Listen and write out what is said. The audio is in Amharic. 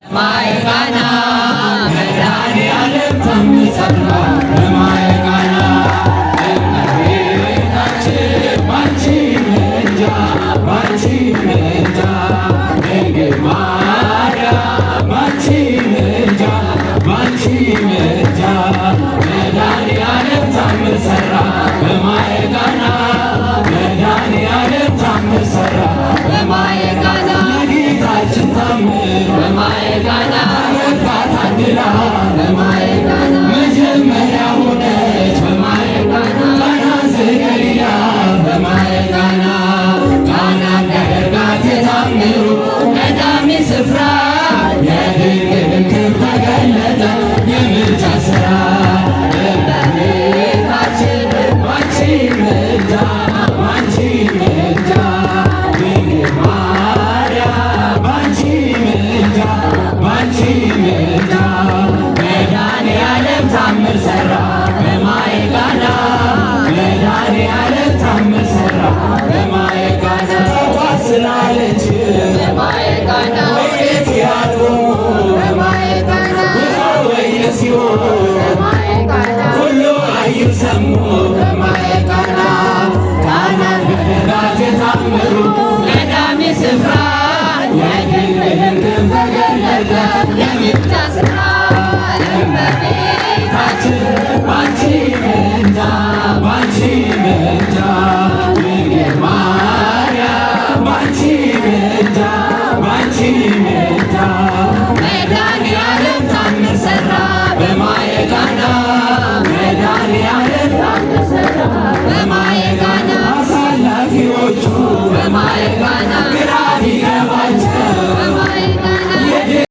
ማየቃና መድኃኔዓለም ታምር ሠራ በማየቃና እመቤታችን ባንቺ ምልጃ ባንቺ ምልጃ ድንግል ማርያም ባንቺ ምልጃ ባንቺ ምልጃ መድኃኔዓለም ታምር ሠራ በማየቃና መድኃኔዓለም ታምር ሠራ በማየቃና ለጌታችን ታምር በማየቃና